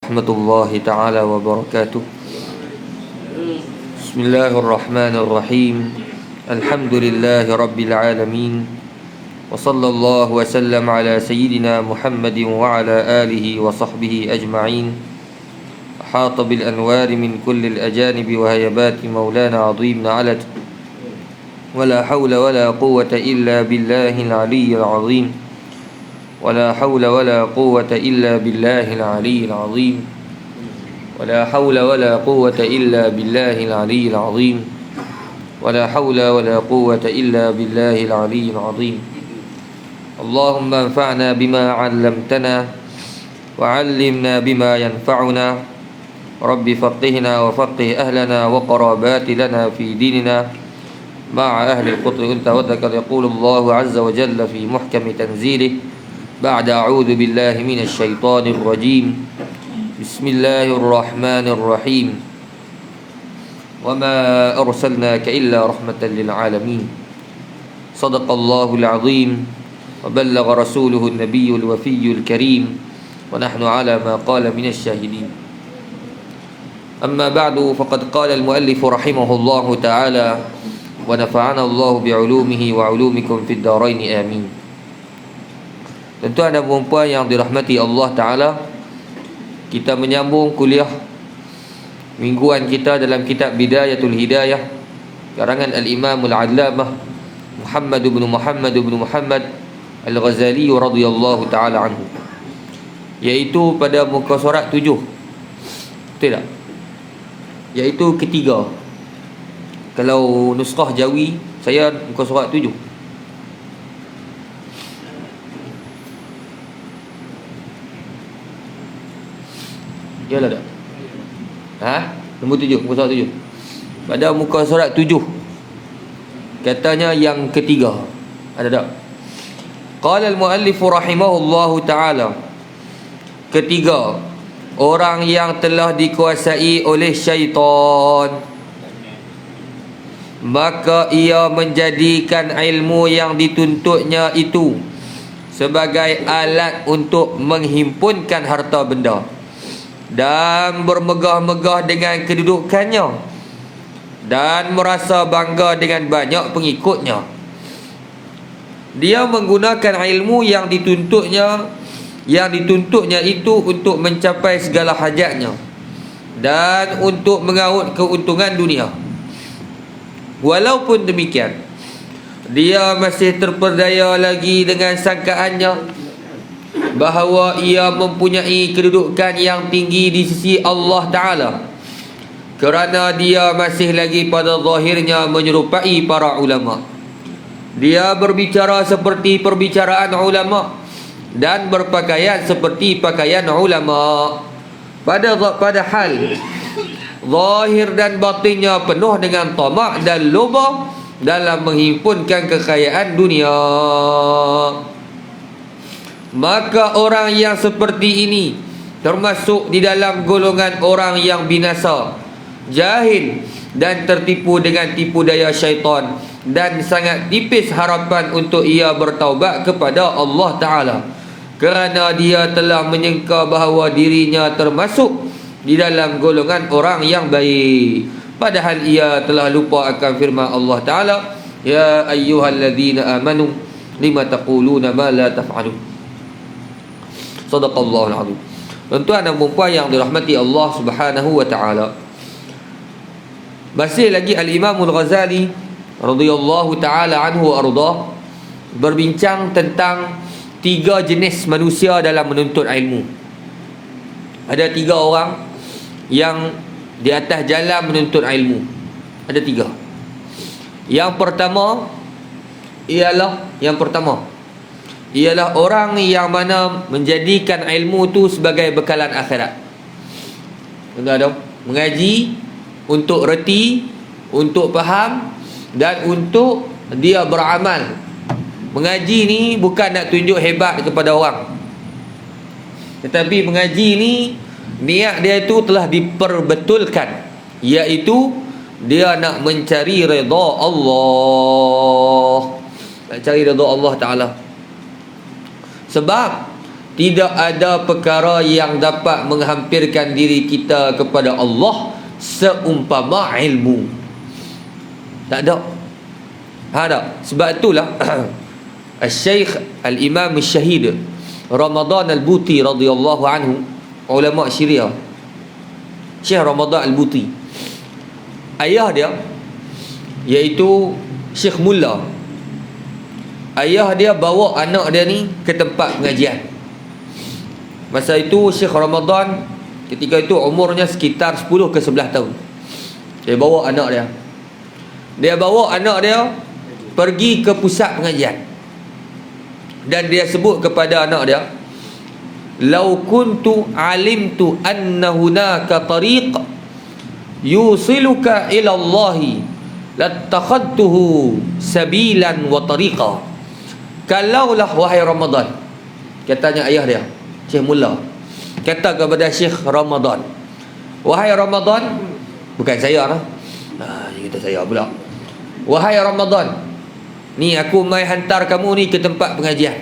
Warahmatullahi ta'ala wabarakatuh. Bismillahirrahmanirrahim. Alhamdulillahi rabbil alamin. Wa sallallahu wa sallam ala sayyidina Muhammadin wa ala alihi wa sahbihi ajma'in. Ahata bil anwari min kulli al-ajanibi wa hayabati maulana azimna alat. Wa la hawla wa la quwwata illa billahi al-aliyyil azim. ولا حول ولا قوة إلا بالله العلي العظيم ولا حول ولا قوة إلا بالله العلي العظيم ولا حول ولا قوة إلا بالله العلي العظيم اللهم انفعنا بما علمتنا وعلمنا بما ينفعنا رب فقهنا وفقه أهلنا وقرابات لنا في ديننا مع أهل القطر أنت وذكر يقول الله عز وجل في محكم تنزيله بعد أعوذ بالله من الشيطان الرجيم بسم الله الرحمن الرحيم وما أرسلناك إلا رحمة للعالمين صدق الله العظيم وبلغ رسوله النبي الوفي الكريم ونحن على ما قال من الشاهدين أما بعد فقد قال المؤلف رحمه الله تعالى ونفعنا الله بعلومه وعلومكم في الدارين آمين. Tuan-tuan dan puan yang dirahmati Allah Ta'ala, kita menyambung kuliah mingguan kita dalam kitab Bidayatul Hidayah karangan Al-Imam Al-Allamah Muhammad bin Muhammad Al-Ghazali radhiyallahu ta'ala anhu, iaitu pada muka surat 7, betul tak? Iaitu ketiga. Kalau nuskah Jawi saya muka surat 7. Yalah tak? Nombor 7, muka surat 7. Pada muka surat 7 katanya yang ketiga. Ada tak? Qala al-muallif rahimahullahu ta'ala, ketiga, orang yang telah dikuasai oleh syaitan, maka ia menjadikan ilmu yang dituntutnya itu sebagai alat untuk menghimpunkan harta benda dan bermegah-megah dengan kedudukannya dan merasa bangga dengan banyak pengikutnya. Dia menggunakan ilmu yang dituntutnya itu untuk mencapai segala hajatnya dan untuk mengaut keuntungan dunia. Walaupun demikian, dia masih terperdaya lagi dengan sangkaannya bahawa ia mempunyai kedudukan yang tinggi di sisi Allah Ta'ala, kerana dia masih lagi pada zahirnya menyerupai para ulama. Dia berbicara seperti perbicaraan ulama dan berpakaian seperti pakaian ulama, padahal zahir dan batinnya penuh dengan tamak dan loba dalam menghimpunkan kekayaan dunia. Maka orang yang seperti ini termasuk di dalam golongan orang yang binasa, jahil dan tertipu dengan tipu daya syaitan, dan sangat tipis harapan untuk ia bertaubat kepada Allah Ta'ala, kerana dia telah menyangka bahawa dirinya termasuk di dalam golongan orang yang baik, padahal ia telah lupa akan firman Allah Ta'ala, ya ayyuhalladzina amanu lima taquluna ma la taf'alun. Sadaqallahul azim. Tuan-tuan dan puan yang dirahmati Allah Subhanahu wa ta'ala, masih lagi Al-Imam Al-Ghazali radhiyallahu ta'ala anhu ardah berbincang tentang 3 jenis manusia dalam menuntut ilmu. Ada 3 orang yang di atas jalan menuntut ilmu. Ada 3. Yang pertama ialah orang yang mana menjadikan ilmu tu sebagai bekalan akhirat. Tuan-tuan, mengaji untuk reti, untuk faham dan untuk dia beramal. Mengaji ni bukan nak tunjuk hebat kepada orang, tetapi mengaji ni niat dia itu telah diperbetulkan, iaitu dia nak mencari redha Allah, nak cari redha Allah Ta'ala. Sebab tidak ada perkara yang dapat menghampirkan diri kita kepada Allah seumpama ilmu. Tak ada. Tak. Sebab itulah Al-Syeikh Al-Imam Al-Syahid Ramadan Al-Buti radhiyallahu anhu, ulama Syria, Syekh Ramadan Al-Buti, ayah dia iaitu Syekh Mullah, ayah dia bawa anak dia ni ke tempat pengajian. Masa itu Syekh Ramadan ketika itu umurnya sekitar 10 ke 11 tahun. Dia bawa anak dia. Dia bawa anak dia pergi ke pusat pengajian. Dan dia sebut kepada anak dia, "Lau kuntu alimtu anna hunaka tariq yusiluka ila Allah lattakhadtuhu sabilan wa tariqa." Kalaulah wahai Ramadan, katanya ayah dia, Syekh Mullah kata kepada Syekh Ramadan, wahai Ramadan, bukan saya lah, dia kata saya pula, wahai Ramadan, ni aku mai hantar kamu ni ke tempat pengajian,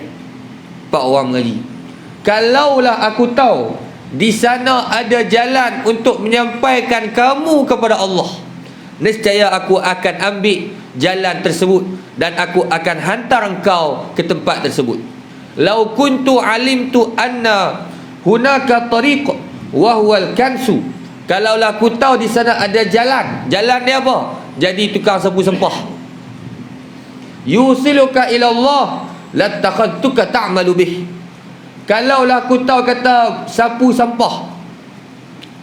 4 orang mengaji. Kalaulah aku tahu di sana ada jalan untuk menyampaikan kamu kepada Allah, nescaya aku akan ambil jalan tersebut dan aku akan hantar engkau ke tempat tersebut. Lau kuntu alimtu anna hunaka tariq wa huwal kansu, kalaulah aku tahu di sana ada jalan. Jalan dia apa? Jadi tukang sapu sempah. Yusiluka ila Allah lattakhadtuka ta'malu bih. Kalaulah aku tahu kata sapu sampah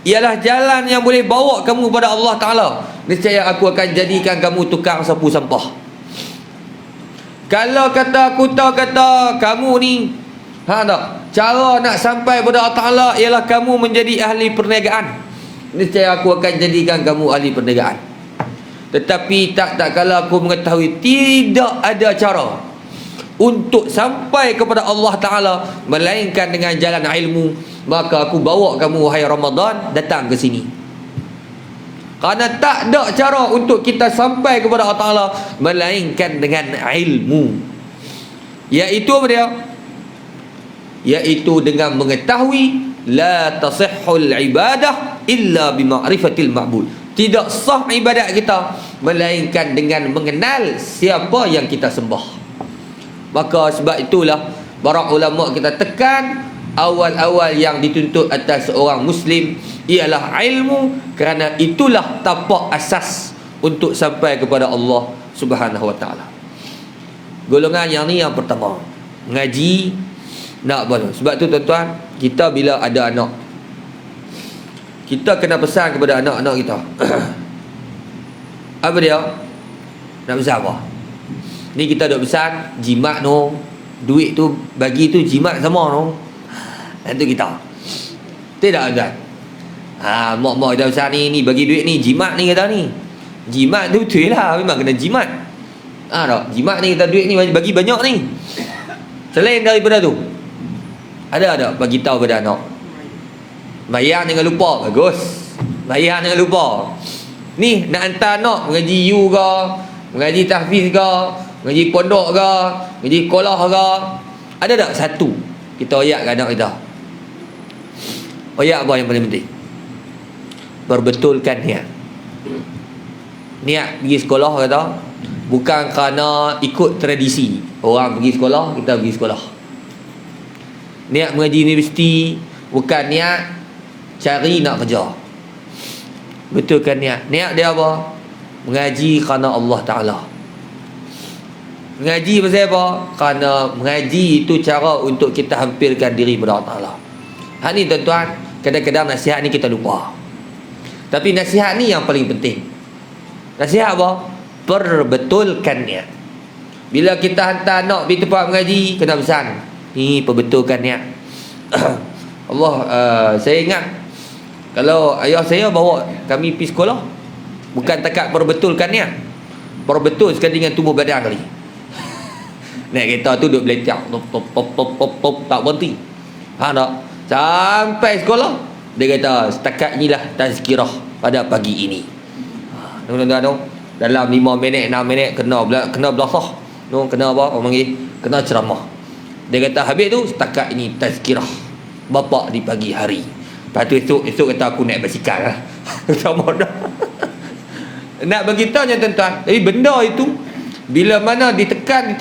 ialah jalan yang boleh bawa kamu kepada Allah Ta'ala, nescaya aku akan jadikan kamu tukang sapu sampah. Kalau kata aku tahu kata kamu ni tak, cara nak sampai kepada Allah Ta'ala ialah kamu menjadi ahli perniagaan, nescaya aku akan jadikan kamu ahli perniagaan. Tetapi tak kala aku mengetahui tidak ada cara untuk sampai kepada Allah Ta'ala melainkan dengan jalan ilmu, maka aku bawa kamu wahai Ramadan datang ke sini. Kerana tak ada cara untuk kita sampai kepada Allah Ta'ala melainkan dengan ilmu. Iaitu apa dia? Iaitu dengan mengetahui la tasihhul ibadah illa bima'rifatil ma'bud. Tidak sah ibadat kita melainkan dengan mengenal siapa yang kita sembah. Maka sebab itulah para ulama kita tekan awal-awal yang dituntut atas seorang Muslim ialah ilmu, kerana itulah tapak asas untuk sampai kepada Allah Subhanahu Wa Taala. Golongan yang ni yang pertama, ngaji nak apa? Sebab tu tuan-tuan, kita bila ada anak, kita kena pesan kepada anak-anak kita. Apa dia? Nak pesan apa? Ni kita duk pesan jimat no, duit tu bagi tu jimat sama no. Itu kita. Tidak ada. Mak-mak kita pesan ni bagi duit ni jimat ni kata ni. Jimat tu betul lah, memang kena jimat. Tak, jimat ni kita duit ni bagi banyak ni. Selain daripada tu, ada bagi tahu pada anak. Bayar jangan lupa. Bagus. Bayar jangan lupa. Ni nak hantar anak mengaji U ke, mengaji tahfiz ke, mengaji pondok ke, mengaji sekolah ke, ada tak satu kita ayat ke anak kita? Ayat apa yang paling penting? Perbetulkan niat. Niat pergi sekolah kata, bukan kerana ikut tradisi. Orang pergi sekolah, kita pergi sekolah. Niat mengaji universiti, bukan niat cari nak kerja. Betulkan niat. Niat dia apa? Mengaji kerana Allah Ta'ala. Mengaji pasal apa? Kerana mengaji itu cara untuk kita hampirkan diri kepada Allah Ta'ala. Ni tuan-tuan, kadang-kadang nasihat ni kita lupa. Tapi nasihat ni yang paling penting. Nasihat apa? Perbetulkan niat. Bila kita hantar anak pergi tempat mengaji, kena pesan, ni perbetulkan niat. Allah, saya ingat kalau ayah saya bawa kami pergi sekolah, bukan takat perbetulkan niat, perbetul sekali dengan tubuh badan kali. Naik kereta tu duduk belecak, top, tak berhenti. Tak? Sampai sekolah, dia kata setakat inilah tazkirah pada pagi ini. Tuan-tuan, dalam 5 minit 6 minit kena belasah. Kena apa? Orang panggil kena ceramah. Dia kata habis tu setakat ini tazkirah bapak di pagi hari. Lepas tu esok kata aku naik basikal lah. Sama dah. Nak beritahu tuan-tuan, jadi benda itu bila mana ditekan,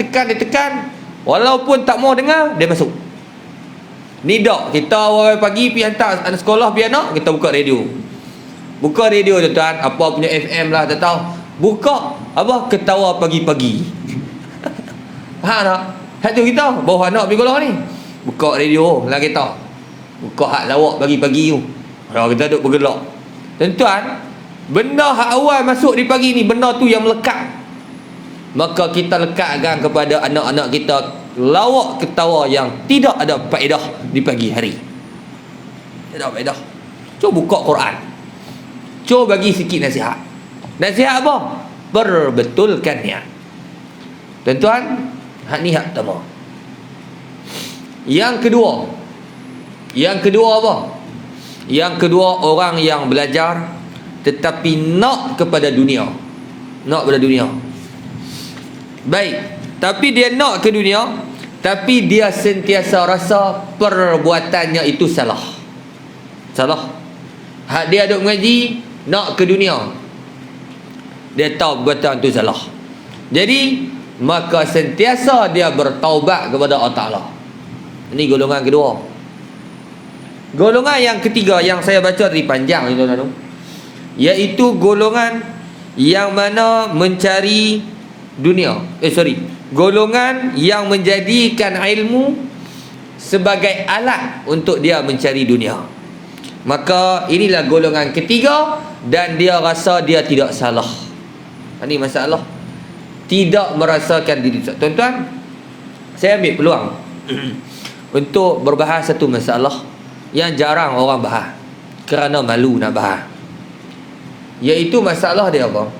walaupun tak mau dengar, dia masuk. Ni dak, kita awal pagi pergi hantar anak sekolah pergi anak, kita buka radio. Buka radio tuan-tuan, apa punya FM lah tak tahu. Buka apa, ketawa pagi-pagi. Ha tak? Hak tu kita bawa anak pergi sekolah ni. Buka radio lah kita. Buka hak lawak pagi-pagi tu. Kalau kita duduk bergelak. Tuan-tuan, benda hak awal masuk di pagi ni, benda tu yang melekat. Maka kita lekatkan kepada anak-anak kita lawak ketawa yang tidak ada faedah di pagi hari. Tidak ada faedah. Cuba buka Quran. Cuba bagi sikit nasihat. Nasihat apa? Perbetulkannya. Tuan-tuan, hak ni hak pertama. Yang kedua apa? Yang kedua, orang yang belajar tetapi nak kepada dunia. Nak kepada dunia. Baik, tapi dia nak ke dunia, tapi dia sentiasa rasa perbuatannya itu salah. Salah. Hak dia duk mengaji, nak ke dunia, dia tahu perbuatan itu salah. Jadi maka sentiasa dia bertaubat kepada Allah Ta'ala. Ini golongan kedua. Golongan yang ketiga yang saya baca dari panjang ni tuan-tuan, iaitu golongan yang mana mencari dunia. Golongan yang menjadikan ilmu sebagai alat untuk dia mencari dunia. Maka inilah golongan ketiga, dan dia rasa dia tidak salah. Ini masalah. Tidak merasakan diri. Tuan-tuan, saya ambil peluang untuk berbahas satu masalah yang jarang orang bahas kerana malu nak bahas. Iaitu masalah dia apa?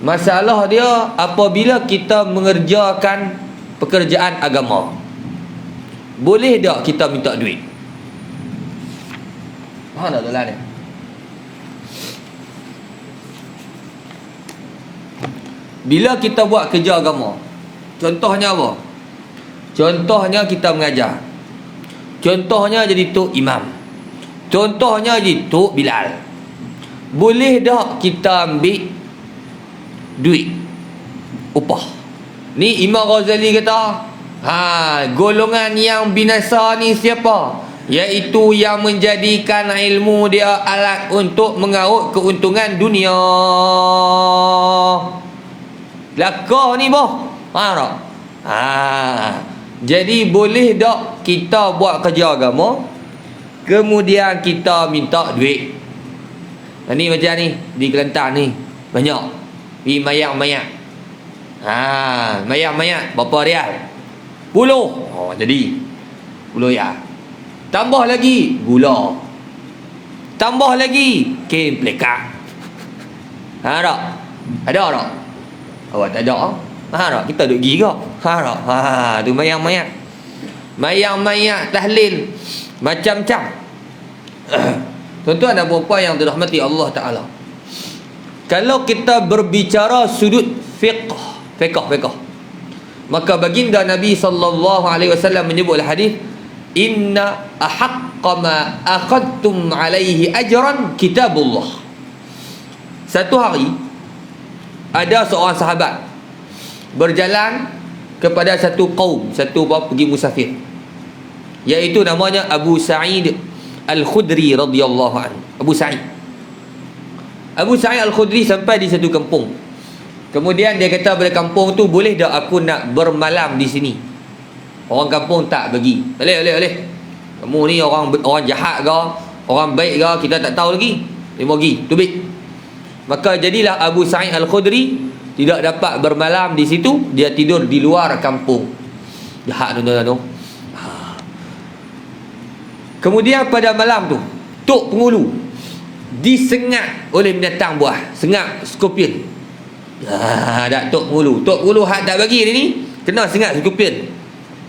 Masalah dia apabila kita mengerjakan pekerjaan agama, boleh tak kita minta duit? Mana tu lah ni? Bila kita buat kerja agama, contohnya apa? Contohnya kita mengajar. Contohnya jadi tok imam. Contohnya jadi tok Bilal. Boleh tak kita ambil duit upah? Ni Imam Ghazali kata, golongan yang binasa ni siapa? Iaitu yang menjadikan ilmu dia alat untuk mengaut keuntungan dunia. Lakah ni boh. Jadi boleh tak kita buat kerja agama, kemudian kita minta duit? Ni macam ni di Kelantan ni banyak pergi mayat-mayat. Mayat-mayat berapa rial? 10. Jadi 10 rial. Tambah lagi gula. Tambah lagi kain pelekat. Tak? Ada tak? Awak tak ada? Tak? Kita duk pergi ke? Tu mayat-mayat. Mayat-mayat tahlil macam-macam. Tuan-tuan dan puan-puan yang dirahmati Allah Ta'ala, kalau kita berbicara sudut fiqh, maka baginda Nabi SAW menyebut hadis, inna ahaqqa ma akhadtum alaihi ajran kitabullah. Satu hari ada seorang sahabat berjalan kepada satu kaum, satu pergi musafir, iaitu namanya Abu Sa'id Al-Khudri radhiyallahu anhu. Abu Sa'id Al-Khudri sampai di satu kampung. Kemudian dia kata pada kampung tu, boleh tak aku nak bermalam di sini? Orang kampung tak bagi. Boleh. Kamu ni orang jahat ke, orang baik ke, kita tak tahu lagi. Dia mau pergi, tubik. Maka jadilah Abu Sa'id Al-Khudri tidak dapat bermalam di situ, dia tidur di luar kampung. Jahat tuan-tuan tu. Kemudian pada malam tu, tok pengulu disengat oleh binatang buah, sengat skorpion. Tak tok pengulu hak tak bagi dia ni, kena sengat skorpion,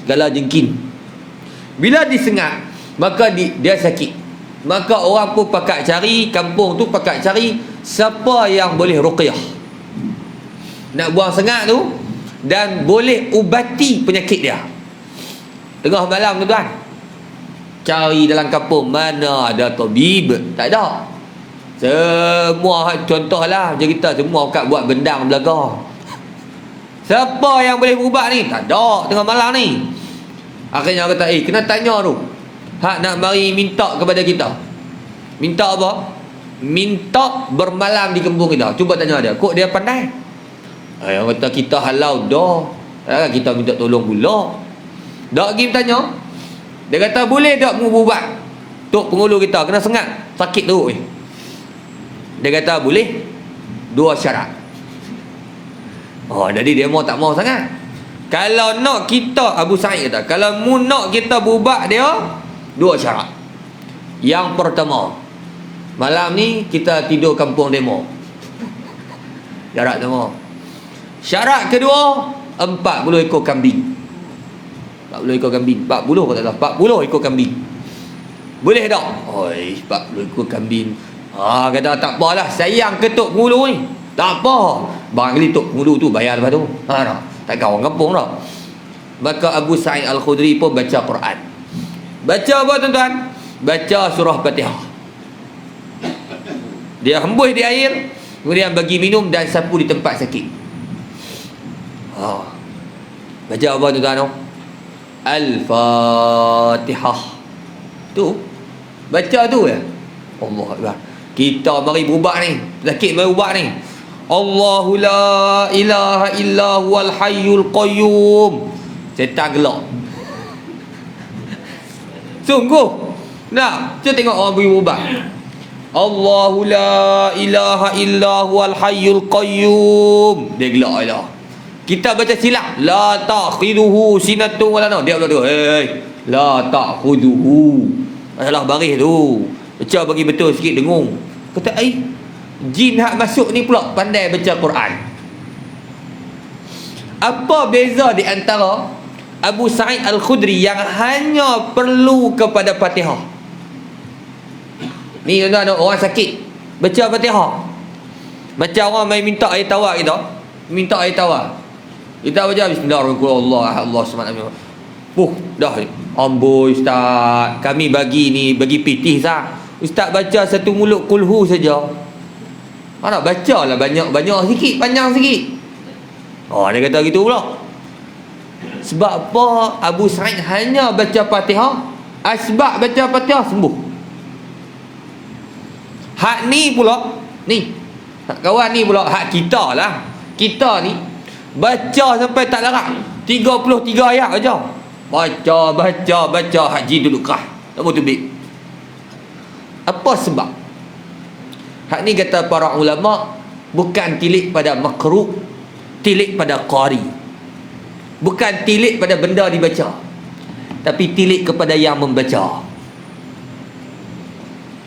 segala jengkin. Bila disengat, maka dia sakit. Maka orang pun pakat cari, kampung tu pakat cari siapa yang boleh ruqyah, nak buang sengat tu dan boleh ubati penyakit dia. Tengah malam tuan-tuan, cari dalam kampung mana ada tabib. Tak ada. Semua contohlah cerita semua kat buat bendang belaga. Siapa yang boleh berubat ni? Tak ada tengah malam ni. Akhirnya kata, kena tanya tu. Hak nak mari minta kepada kita. Minta apa? Minta bermalam di kampung kita. Cuba tanya dia. Kok dia pandai? Yang kata kita halau dah. Kita minta tolong pula. Dak pergi tanya. Dia kata boleh tak mu berubat? Tok pengulu kita kena sengat. Sakit teruk ni. Dia kata boleh. 2 syarat. Jadi dia mau tak mau sangat. Kalau nak kita, Abu Sa'id kata, kalau mu nak kita berubat dia, 2 syarat. Yang pertama, malam ni kita tidur kampung demo. Syarat pertama. Syarat kedua, 40 ekor kambing. 40 ekor kambing. 40 kata tak, 40 ekor kambing. Boleh tak? 40 ekor kambing. Kata tak apalah, sayang ketuk pengulu ni. Tak apa. Barangkali tok pengulu tu bayar lepas tu. Tak kau orang kampung dah. Maka Abu Sa'id Al-Khudri pun baca Quran. Baca apa tuan-tuan? Baca surah Fatihah. Dia hembus di air, kemudian bagi minum dan sapu di tempat sakit. Baca apa tuan-tuan? Al-Fatihah. Tu baca tu ya. Allah Akbar. Kita mari berubat ni, sakit mari berubat ni. Allahu la ilaha illa huwal hayyul qayyum. Setan gelak. Sungguh. Nah, kita tengok orang beri ubat. Allahu la ilaha illa huwal hayyul qayyum. Dia gelak dah. Kita baca silap. La ta'khiduhu sinatun wala naum. Dia pula tu. La ta'khuduhu. Masalah baris tu. Baca bagi betul sikit dengung. Kata jin hak masuk ni pula pandai baca Quran. Apa beza di antara Abu Sa'id Al-Khudri yang hanya perlu kepada Fatihah? Ni tuan-tuan, orang sakit baca Fatihah. Macam orang main minta air tawar kita. Minta air tawar. Kita baca bismillahirrahmanirrahim. Allah SWT. Dah. Amboi ustaz, kami bagi pitih sah. Ustaz baca satu mulut kulhu saja. Bacalah banyak sikit, panjang sikit. Dia kata gitu pula. Sebab apa Abu Sa'id hanya baca Fatihah? Sebab baca Fatihah sembuh. Hak ni pula, ni hak kawan ni pula, hak kita lah. Kita ni baca sampai tak larat 33 ayat aja. Baca haji duduk kah. Tak boleh tubik. Apa sebab? Hak ni kata para ulama, bukan tilik pada makruh, tilik pada qari. Bukan tilik pada benda dibaca, tapi tilik kepada yang membaca.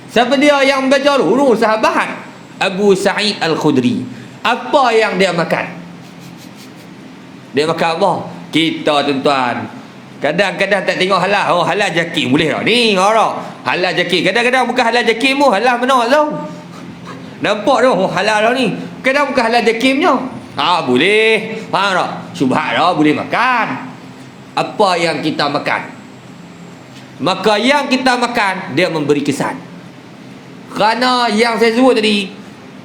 Siapa dia yang membaca tu? Sahabat Abu Sa'id Al-Khudri. Apa yang dia makan? Dia makan apa? Kita tuan-tuan kadang-kadang tak tengok halal. Halal jakit boleh tak? Ni halal jakit. Kadang-kadang bukan halal jakitmu, halal mana tau. Nampak tu halal dah ni. Kadang bukan halal jakimnya. Boleh. Faham tak? Syubhat dah boleh makan. Apa yang kita makan? Maka yang kita makan dia memberi kesan. Kerana yang saya sebut tadi,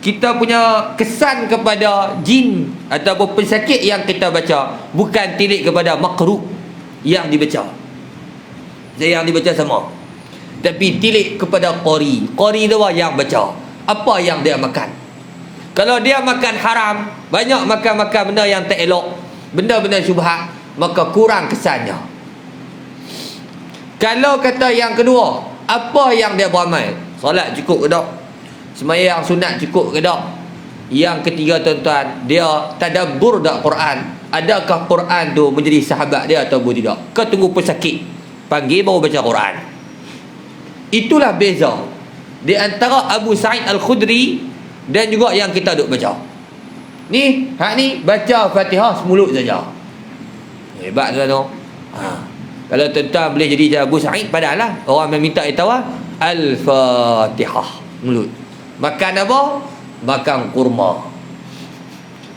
kita punya kesan kepada jin ataupun pesakit yang kita baca bukan tilik kepada makruh yang dibaca. Yang dibaca sama. Tapi tilik kepada qari. Qari tu yang baca. Apa yang dia makan? Kalau dia makan haram, banyak makan-makan benda yang tak elok, benda-benda syubhat, maka kurang kesannya. Kalau kata yang kedua, apa yang dia beramal? Solat cukup ke tak? Sembahyang sunat cukup ke tak? Yang ketiga tuan-tuan, dia tadabbur tak Quran? Adakah Quran tu menjadi sahabat dia ataupun tidak? Kau tunggu pesakit panggil baru baca Quran. Itulah beza di antara Abu Sa'id Al-Khudri dan juga yang kita duk baca. Ni, hak ni baca Fatihah semulut saja. Hebat tuan tu. Kalau tuan-tuan boleh jadi macam Abu Sa'id, padahallah orang yang minta itawa Al-Fatihah mulut. Makan apa? Makan kurma.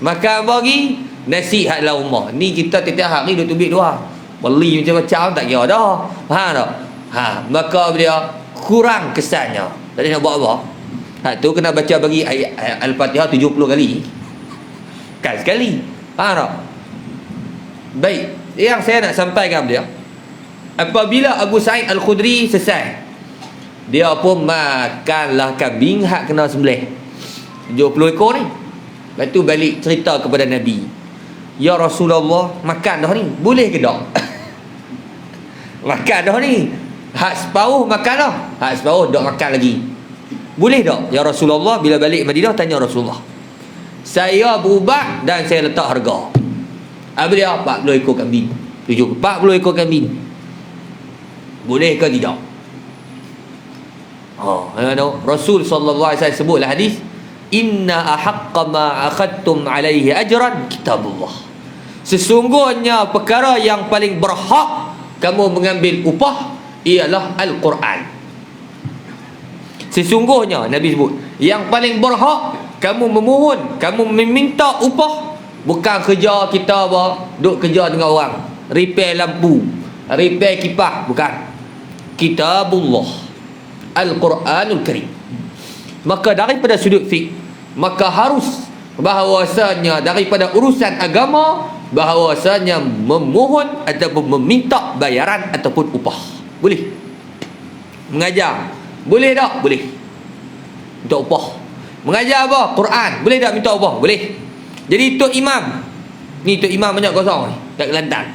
Makan apa lagi? Nasi hak dalam rumah. Ni kita tiap hari duk tubik dua. Wali macam-macam tak kira dah. Faham tak? Maka dia kurang kesannya. Tak nak buat apa. Tu kena baca bagi ayat Al-Fatihah 70 kali. Kan sekali. Faham tak? Baik. Yang saya nak sampaikan dia, apabila Abu Sa'id Al-Khudri selesai, dia pun makanlah kambing hak kena sembelih 70 ekor ni. Lepas tu balik cerita kepada Nabi, ya Rasulullah, makan dah ni, boleh ke tak? Makan dah ni, hak separuh makan dah, hak separuh tak makan lagi, boleh tak ya Rasulullah? Bila balik Madinah tanya Rasulullah, saya berubah dan saya letak harga. Apa dia? 40 ekor kambing, 40 ekor kambing, boleh ke tidak? Rasul sallallahu alaihi wasallam sebutlah hadis, inna ahaqqa ma akhadtum alaihi ajran kitabullah. Sesungguhnya perkara yang paling berhak kamu mengambil upah ialah Al-Quran. Sesungguhnya Nabi sebut, yang paling berhak kamu memohon, kamu meminta upah, bukan kerja kita apa, duk kerja dengan orang, repair lampu, repair kipas, bukan. Kitabullah, Al-Quranul Karim. Maka daripada sudut fiqh, maka harus bahawasanya daripada urusan agama, bahawasanya memohon ataupun meminta bayaran ataupun upah. Boleh. Mengajar, boleh tak? Boleh. Minta upah. Mengajar apa? Quran, boleh tak minta upah? Boleh. Jadi Tok Imam ni, Tok Imam banyak kosong ni kat Kelantan.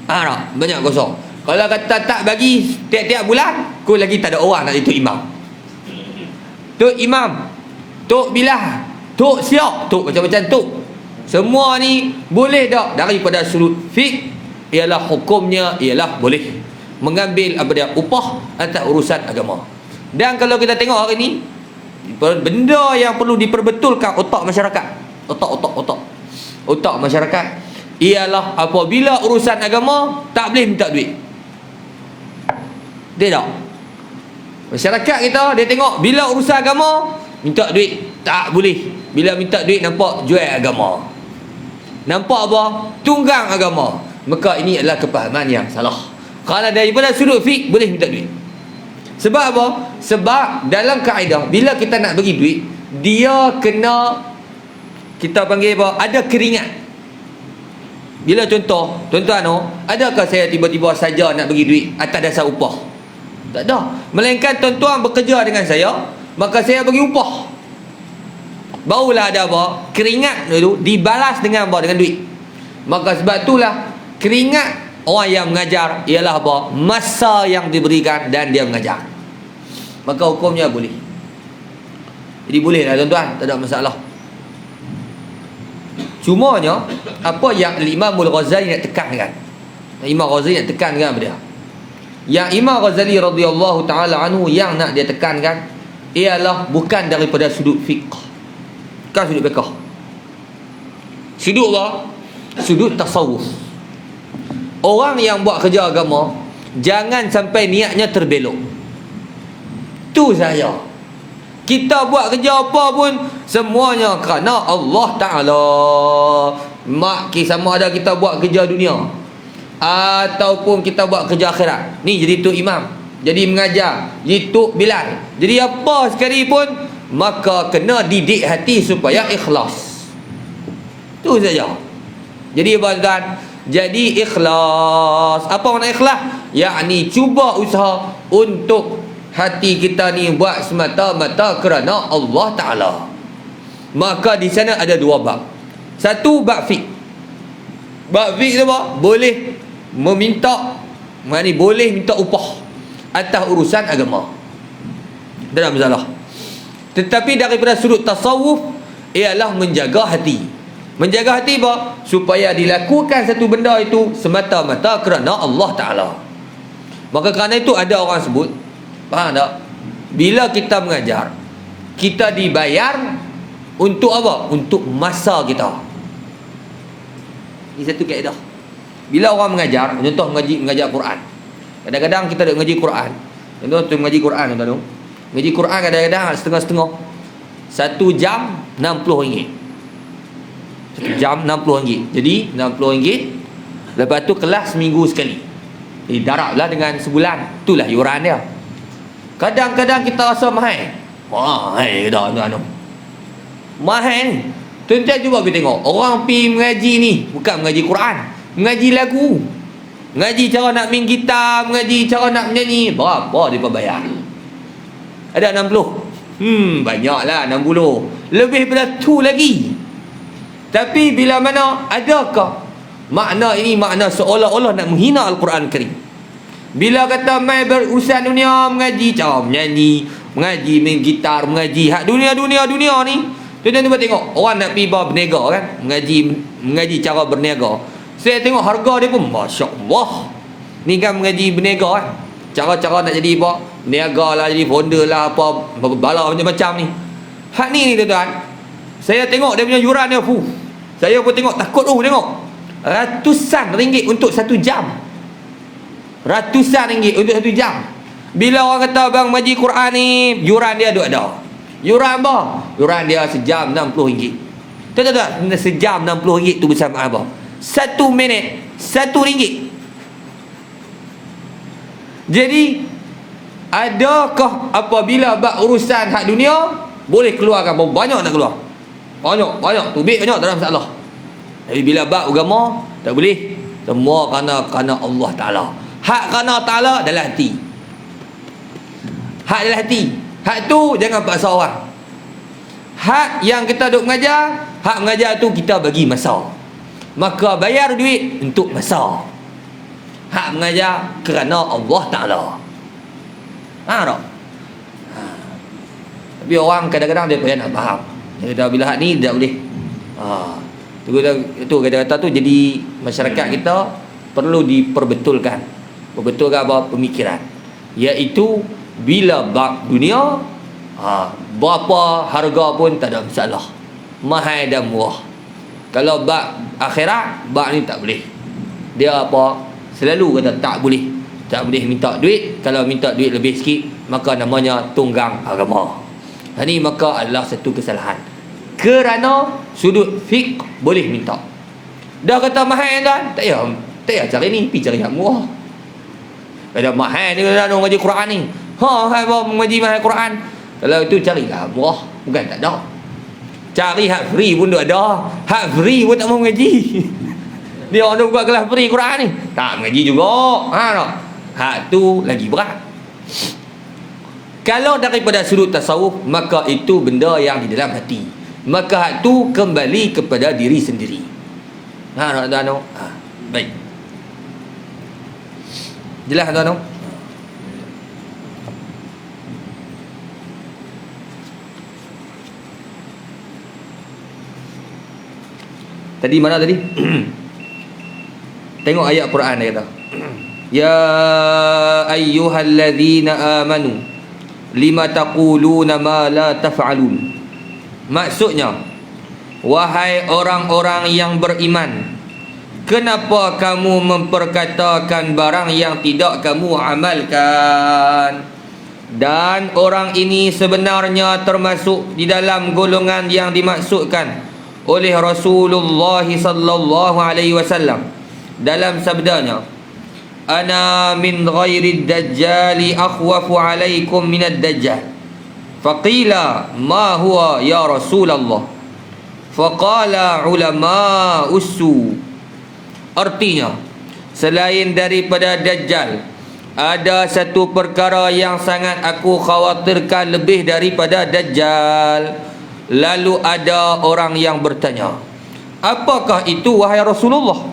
Tak? Banyak kosong. Kalau kata tak bagi tiap-tiap bulan, kau lagi tak ada orang nak jadi Tok Imam. Tok Imam, Tok Bilah, Tok Siok, Tok macam-macam Tok. Semua ni boleh tak? Daripada sudut fiqh ialah hukumnya ialah boleh mengambil apa dia, upah atas urusan agama. Dan kalau kita tengok hari ni, benda yang perlu diperbetulkan otak masyarakat, otak masyarakat ialah apabila urusan agama tak boleh minta duit. Dia tak? Masyarakat kita, dia tengok bila urusan agama minta duit tak boleh. Bila minta duit nampak jual agama, nampak apa? Tunggang agama. Maka ini adalah kepahaman yang salah. Kalau daripada sudut fiqh boleh minta duit. Sebab apa? Sebab dalam kaedah bila kita nak bagi duit, dia kena, kita panggil apa? Ada keringat. Bila contoh, tuan-tuan, adakah saya tiba-tiba saja nak bagi duit atas dasar upah? Tak ada. Melainkan tuan-tuan bekerja dengan saya, maka saya bagi upah. Barulah ada apa? Keringat itu dibalas dengan apa? Dengan duit. Maka sebab itulah keringat orang yang mengajar ialah apa? Masa yang diberikan dan dia mengajar. Maka hukumnya boleh. Jadi bolehlah tuan-tuan, tak ada masalah. Cumanya apa yang Imam Al-Ghazali nak tekankan? Imam Ghazali nak tekankan apa dia? Yang Imam Ghazali radhiyallahu taala anhu yang nak dia tekankan ialah bukan daripada sudut fiqh, bukan sudut fiqh. Sudut apa? Sudut tasawuf. Orang yang buat kerja agama jangan sampai niatnya terbelok. Tu saya. Kita buat kerja apa pun semuanya kerana Allah Ta'ala. Mak sama ada kita buat kerja dunia ataupun kita buat kerja akhirat. Ni jadi Tok Imam, jadi mengajar, jadi Tok Bilal, jadi apa sekali pun, maka kena didik hati supaya ikhlas. Tu saja. Jadi apa tuan? Jadi ikhlas. Apa makna ikhlas? Yakni cuba usaha untuk hati kita ni buat semata-mata kerana Allah Ta'ala. Maka di sana ada dua bab. Satu, bab fiqh. Bab fiqh tu apa? Boleh meminta, maknanya boleh minta upah atas urusan agama. Tak ada masalah. Tetapi daripada sudut tasawuf ialah menjaga hati. Menjaga hati apa? Supaya dilakukan satu benda itu semata-mata kerana Allah Ta'ala. Maka kerana itu ada orang sebut, faham tak? Bila kita mengajar, kita dibayar untuk apa? Untuk masa kita. Ini satu kaedah. Bila orang mengajar, contoh mengajar Quran. Kadang-kadang kita nak mengaji Quran. Contoh tu mengaji Quran, tuan-tuan. Mengaji Quran kadang-kadang setengah-setengah. 1 jam RM60. 1 jam RM60. Jadi RM60. Lepas tu kelas seminggu sekali. Darablah dengan sebulan. Itulah yuran dia. Kadang-kadang kita rasa mahal. Mahal dah tuan-tuan. Mahal ni. Tuan-tuan cuba pergi tengok. Orang pergi mengaji ni, bukan mengaji Quran, mengaji lagu, mengaji cara nak main gitar, mengaji cara nak menyanyi. Berapa dia bayar? Ada 60. Banyaklah 60. Lebih daripada tu lagi. Tapi bila mana adakah makna ini makna seolah-olah nak menghina Al-Quran Karim? Bila kata mai berurusan dunia, mengaji cara menyanyi, mengaji main gitar, mengaji hak dunia ni. Tuan-tuan cuba tengok orang nak pergi bawa berniaga kan, mengaji cara berniaga. Saya tengok harga dia pun masya-Allah. Ni kan mengaji berniaga kan. Cara-cara nak jadi apa? Niaga lah, jadi founder lah, apa bala macam-macam ni. Hak ni tuan-tuan. Saya tengok dia punya yuran dia, saya pun tengok takut tengok. Ratusan ringgit untuk 1 jam. Ratusan ringgit untuk 1 jam. Bila orang kata bang mengaji Quran ni, yuran dia ada. Yuran apa? Yuran dia sejam RM60. Tak. Sejam RM60 tu bersama apa? 1 minit RM1. Jadi adakah apabila bab urusan hak dunia boleh keluarkan berapa banyak nak keluar? Banyak tubik banyak, tak ada masalah. Tapi bila bab agama tak boleh. Semua kerana Allah Taala. Hak kerana Taala dalam hati. Hak dalam hati. Hak tu jangan paksa orang. Hak yang kita duk mengajar, hak mengajar tu kita bagi masa. Maka bayar duit untuk masa. Hak mengajar kerana Allah Taala. Tak? Tapi orang kadang-kadang dia payah nak faham. Dia kata bila hak ni tak boleh. Itu kata-kata tu jadi masyarakat kita perlu diperbetulkan. Perbetulkan apa? Pemikiran. Iaitu bila bab dunia, berapa harga pun tak ada masalah. Mahal dan murah. Kalau bab akhirat, bab ni tak boleh. Dia apa? Selalu kata tak boleh. Tak boleh minta duit. Kalau minta duit lebih sikit, maka namanya tunggang agama. Ini maka adalah satu kesalahan. Kerana sudut fiqh boleh minta. Dah kata mahal kan? Tak payah cari ni, pergi cari yang murah. Ada mahal ni nak mengaji Quran ni. Hai mengaji mahal Quran. Kalau itu carilah murah, bukan tak ada. Cari hak free pun tak ada. Hak free pun tak mau mengaji. Dia orang buat kelas free Quran ni, tak mengaji juga. Hak tu lagi berat. Kalau daripada sudut tasawuf, maka itu benda yang di dalam hati. Maka hak tu kembali kepada diri sendiri. Tuan-tuan. Baik. Jelas tuan-tuan? Tadi mana tadi? Tengok ayat Quran dia kata. Ya ayyuhallazina amanu lima taquluna ma la taf'alun. Maksudnya, wahai orang-orang yang beriman, kenapa kamu memperkatakan barang yang tidak kamu amalkan? Dan orang ini sebenarnya termasuk di dalam golongan yang dimaksudkan oleh Rasulullah sallallahu alaihi wasallam dalam sabdanya, ana min ghairi dajjali akhwafu alaikum minad dajjal. Faqila ma huwa ya Rasulullah? Faqala ulama usu. Artinya, selain daripada dajjal, ada satu perkara yang sangat aku khawatirkan lebih daripada dajjal. Lalu ada orang yang bertanya, apakah itu wahai Rasulullah?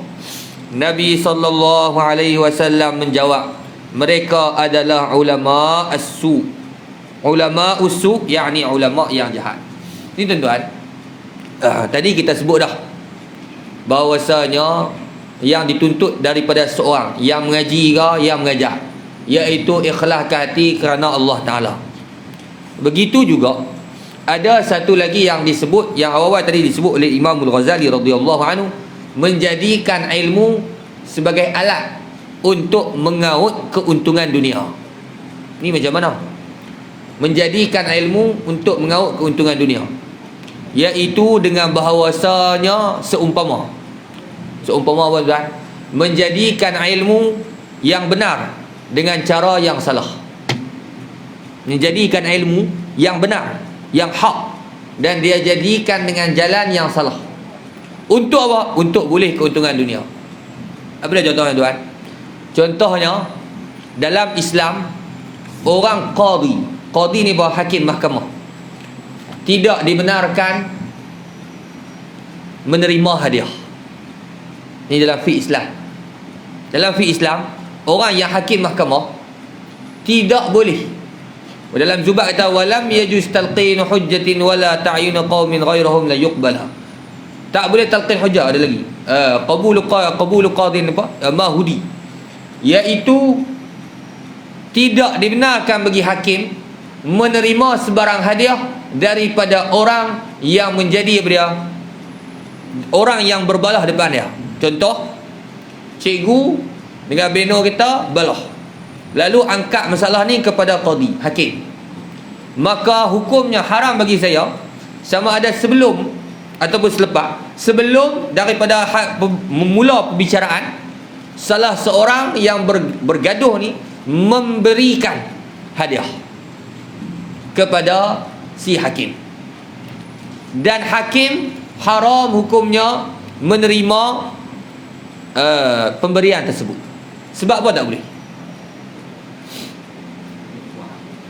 Nabi sallallahu alaihi wasallam menjawab, mereka adalah ulama as-su. Ulama as-su yakni ulama yang jahat. Ni tuan-tuan, tadi kita sebut dah bahawasanya yang dituntut daripada seorang yang mengaji ke yang mengajar, iaitu ikhlas ke hati kerana Allah Ta'ala. Begitu juga ada satu lagi yang disebut, yang awal tadi disebut oleh Imam Al-Ghazali radhiyallahu anhu, menjadikan ilmu sebagai alat untuk mengaut keuntungan dunia. Ni macam mana? Menjadikan ilmu untuk mengaut keuntungan dunia, iaitu dengan bahawasanya seumpama apa tuan? Menjadikan ilmu yang benar dengan cara yang salah. Menjadikan ilmu yang benar, yang hak, dan dia jadikan dengan jalan yang salah. Untuk apa? Untuk boleh keuntungan dunia. Apa dia contohnya tuan? Contohnya dalam Islam, orang qadi ni bahawa hakim mahkamah, tidak dibenarkan menerima hadiah. Ini dalam fiqh Islam. Dalam fiqh Islam, orang yang hakim mahkamah tidak boleh. Dalam Zubat kata walam yajuz talqin hujjatin wala ta'yun qaumin ghairahum la yuqbala. Tak boleh talqin hujjah. Ada lagi qabulu qadin apa? Mahudi, iaitu tidak dibenarkan bagi hakim menerima sebarang hadiah daripada orang yang menjadi orang yang berbalah depan dia. Contoh, cikgu dengan beno kita balah, lalu angkat masalah ni kepada qadi, hakim, maka hukumnya haram bagi saya, sama ada sebelum ataupun selepas. Sebelum daripada memula pembicaraan, salah seorang yang bergaduh ni memberikan hadiah kepada si hakim, dan hakim haram hukumnya menerima pemberian tersebut. Sebab apa tak boleh?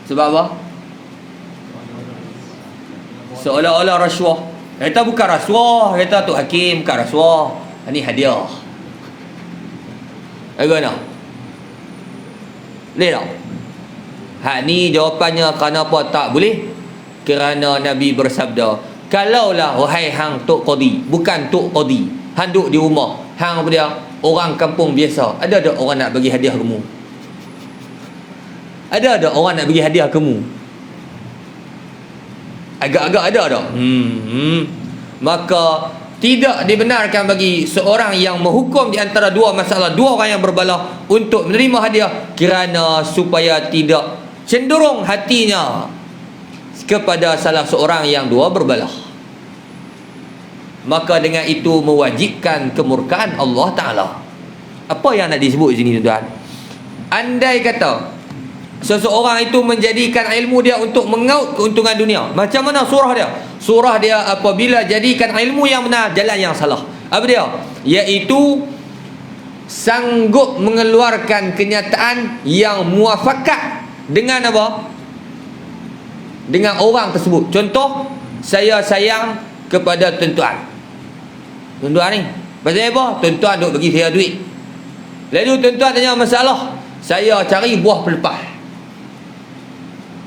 Sebab apa? Seolah-olah rasuah. Kata bukan rasuah, kata Tok Hakim bukan rasuah, ini hadiah. Bagaimana? Boleh tak? Hak ni jawapannya kenapa tak boleh? Kerana Nabi bersabda, kalaulah wahai hang Tok Qadi, bukan Tok Qadi, hang duduk di rumah, hang apa dia, orang kampung biasa, ada orang nak bagi hadiah kamu? Ada orang nak bagi hadiah kamu? Agak-agak ada tak? Maka tidak dibenarkan bagi seorang yang menghukum di antara dua masalah, dua orang yang berbalah, untuk menerima hadiah, kerana supaya tidak cenderung hatinya kepada salah seorang yang dua berbalah. Maka dengan itu mewajibkan kemurkaan Allah Ta'ala. Apa yang nak disebut di sini tuan? Andai kata seseorang itu menjadikan ilmu dia untuk mengaut keuntungan dunia, macam mana surah dia? Surah dia apabila jadikan ilmu yang benar jalan yang salah. Apa dia? Iaitu sanggup mengeluarkan kenyataan yang muafakat dengan apa? Dengan orang tersebut. Contoh, saya sayang kepada tuan-tuan. Tuan-tuan ni pasal apa? Tuan-tuan duk bagi saya duit. Lalu tuan-tuan tanya masalah, saya cari buah pelepah.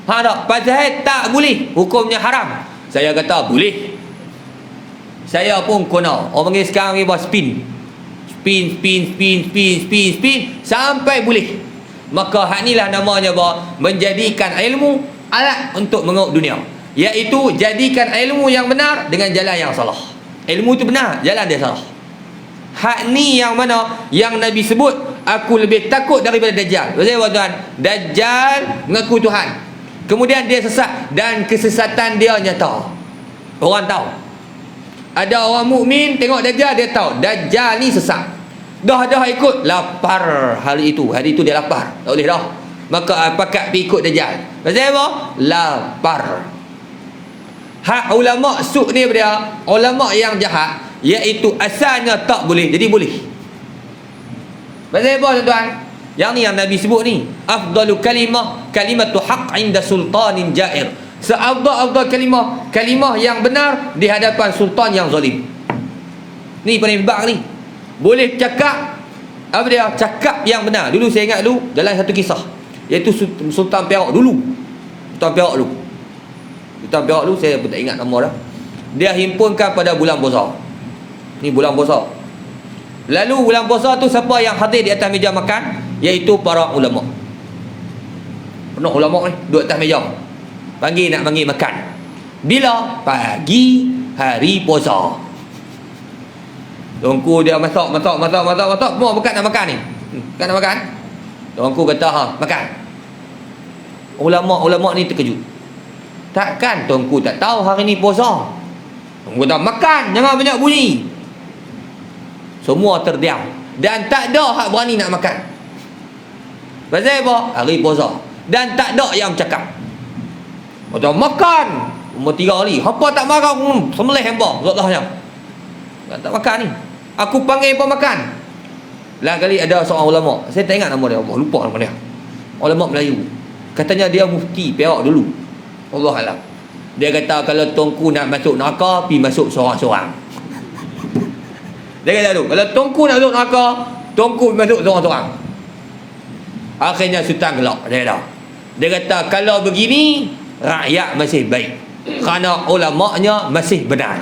Tak? Pasal tak boleh, hukumnya haram. Saya kata boleh. Saya pun kena. Orang panggil sekarang ni buat spin, sampai boleh. Maka hak inilah namanya apa? Menjadikan ilmu alat untuk mengaut dunia, iaitu jadikan ilmu yang benar dengan jalan yang salah. Ilmu itu benar, jalan dia salah. Hak ni yang mana yang Nabi sebut, aku lebih takut daripada Dajjal. Pasal apa tuan? Dajjal mengaku Tuhan, kemudian dia sesat, dan kesesatan dia nyata. Orang tahu. Ada orang mukmin tengok Dajjal, dia tahu Dajjal ni sesat. Dah ikut, lapar hari itu dia lapar. Tak boleh dah. Maka pakat pergi ikut Dajjal. Pasal apa? Lapar. Hak ulama' suk ni dia, ulama' yang jahat, iaitu asalnya tak boleh, jadi boleh. Pasal apa tuan-tuan? Yang ni yang Nabi sebut ni, afdalu kalimatu haq inda sultanin jair. Seafdal kalimah yang benar di hadapan sultan yang zalim. Ni paling bak ni. Boleh cakap apa dia? Cakap yang benar. Dulu saya ingat dulu dalam satu kisah, iaitu Sultan Perak dulu. Sultan Perak dulu saya pun tak ingat nama dah. Dia himpunkan pada bulan puasa. Ni bulan puasa. Lalu bulan puasa tu siapa yang hadir di atas meja makan? Iaitu para ulama. Penuh ulama ni duduk atas meja. Nak panggil makan. Bila? Pagi hari puasa. Tuanku dia masak. Semua bukan nak makan ni. Bukan nak makan. Tuanku kata, makan. Ulama' ni terkejut. Takkan tuanku tak tahu hari ni puasa? Tuanku kata, makan, jangan banyak bunyi. Semua terdiam, dan tak ada hak berani nak makan. Pasal apa? Hari puasa. Dan tak ada yang cakap. Macam makan umur 3 hari. Hampa tak makan sembelih hampa. Allahnya. Tak makan ni. Aku panggil hampa makan. Lain kali ada seorang ulama. Saya tak ingat nama dia. Allah lupa nama dia. Ulama Melayu. Katanya dia mufti Perak dulu. Allah alam. Dia kata kalau tuanku nak masuk neraka, pergi masuk seorang-seorang. Dia kata tu, kalau tuanku nak masuk neraka, tuanku masuk seorang-seorang. Akhirnya sultan gelak. Dia kata kalau begini, rakyat masih baik. Kerana ulama'nya masih benar.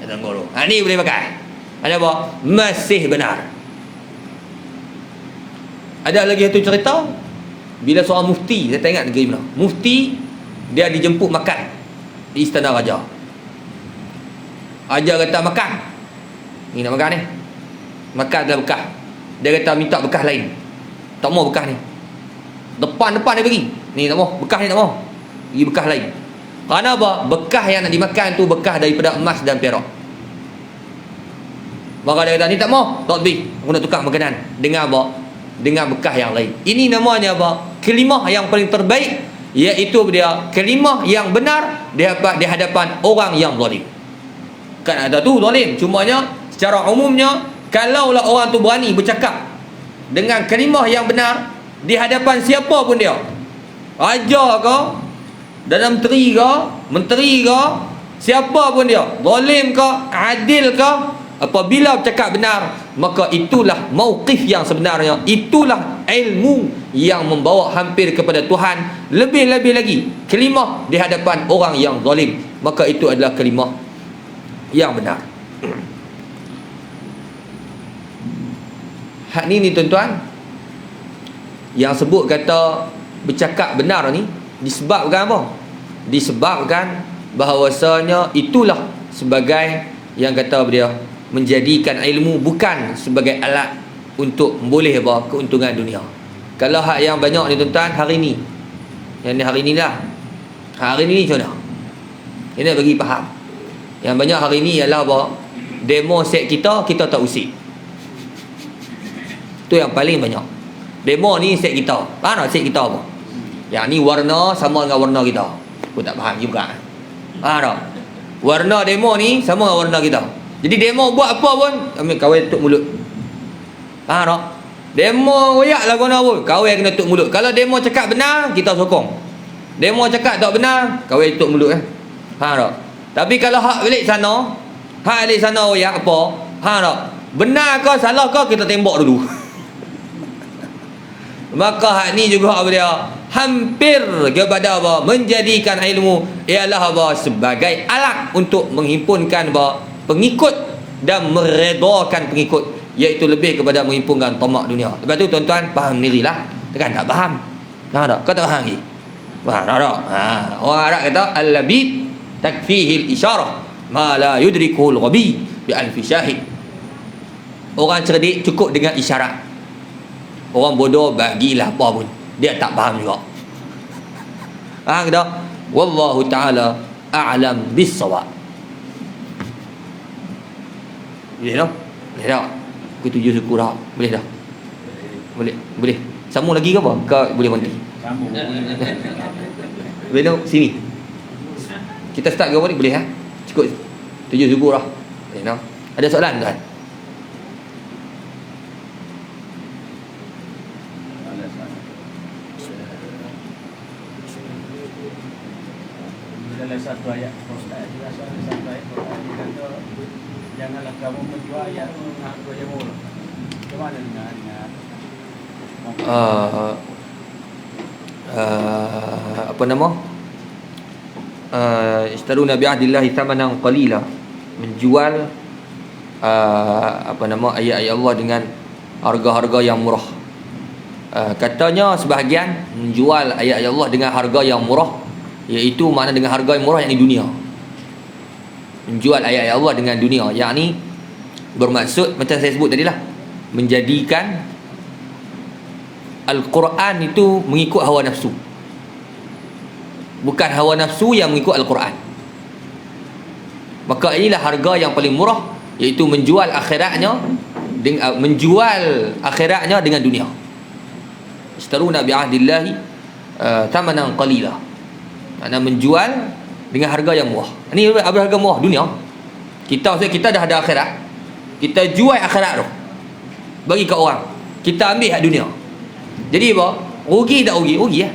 Kata guru. Ni boleh pakai. Ada apa? Masih benar. Ada lagi satu cerita. Bila seorang mufti, saya tak ingat negeri mana. Mufti, dia dijemput makan di istana raja. Raja kata makan. Ni nak makan ni. Makan adalah bekah. Dia kata minta bekah lain. Tak mau bekah ni. Depan-depan dia pergi. Ni tak mau. Bekah ni tak mau. Pergi bekah lain. Kerana apa? Bekah yang nak dimakan tu bekah daripada emas dan perak. Maka dia kata ni tak mau. Tak pergi. Aku nak tukar makanan. Dengan apa? Dengan bekah yang lain. Ini namanya apa? Kalimah yang paling terbaik, iaitu dia kalimah yang benar di hadapan orang yang zalim. Kan ada tu zalim. Cumanya secara umumnya, kalaulah orang tu berani bercakap dengan kalimah yang benar di hadapan siapa pun dia, raja ke, dalam menteri ke, menteri ke, siapa pun dia, zalim ke, adil ke, apabila bercakap benar, maka itulah mauqif yang sebenarnya. Itulah ilmu yang membawa hampir kepada Tuhan. Lebih-lebih lagi, kalimah di hadapan orang yang zalim, maka itu adalah kalimah yang benar. Hak ni tuan-tuan, yang sebut kata bercakap benar ni disebabkan apa? Disebabkan bahawasanya itulah sebagai yang kata dia menjadikan ilmu bukan sebagai alat untuk boleh apa keuntungan dunia. Kalau hak yang banyak ni tuan-tuan hari ni, yang ni hari ni lah, hari ni macam mana? Ini nak bagi faham. Yang banyak hari ni ialah apa? Demo set kita tak usik. Tu yang paling banyak. Demo ni set kita. Faham tak set kita apa? Yang ni warna sama dengan warna kita. Aku tak faham juga. Faham tak? Warna demo ni sama dengan warna kita. Jadi demo buat apa pun, ambil kawai tutup mulut. Faham tak? Demo royak lah guna pun, kawai kena tutup mulut. Kalau demo cakap benar, kita sokong. Demo cakap tak benar, kawai tutup mulut. Faham tak? Tapi kalau hak balik sana, hak balik sana royak apa? Faham tak? Benar ke salah ke, kita tembak dulu. Maka hak ni juga apa dia? Hampir kepada apa? Menjadikan ilmu ialah apa? Sebagai alat untuk menghimpunkan apa? Pengikut dan meredakan pengikut, iaitu lebih kepada menghimpunkan tamak dunia. Lepas tu tuan-tuan faham dirilah. Tekan tak faham? Faham tak? Kau tak faham lagi? Faham tak? Orang Arab kata al-labid takfihi al-isyarah ma la yudrikuhu al-ghabi bi alfi syahid. Orang cerdik cukup dengan isyarat. Orang bodoh bagilah apa pun, dia tak faham juga. Faham tak? Wallahu ta'ala a'lam bis-shawab. Boleh tak? Boleh tak? Pukul 7 syukur tak? Boleh tak? Boleh. Sambung lagi ke apa? Kau boleh berhenti? Sambung. Boleh tak? Sini. Kita start ke apa ni? Boleh ha? Cukup 7 syukur lah. Boleh tak? Ada soalan tuan? Dalam satu ayat Ustaz dia satu ayat Quran dia kata janganlah kamu menjual ayat mengaku yang mula. Macam mana dengan apa nama? Istaruna bi'ahdillahi thamanan qalila, menjual apa nama ayat-ayat Allah dengan harga-harga yang murah. Katanya sebahagian menjual ayat-ayat Allah dengan harga yang murah, iaitu makna dengan harga yang murah yakni dunia. Menjual ayat-ayat Allah dengan dunia, yakni bermaksud macam saya sebut tadi lah, menjadikan Al-Quran itu mengikut hawa nafsu, bukan hawa nafsu yang mengikut Al-Quran. Maka inilah harga yang paling murah, iaitu menjual akhiratnya dengan dunia. Yashtaruna bi'ahdillahi thamanan qalila. Maknanya menjual dengan harga yang murah. Ini harga murah dunia. Kita dah ada akhirat. Kita jual akhirat tu bagi kat orang. Kita ambil hak dunia. Jadi apa? Rugi tak rugi? Rugi lah.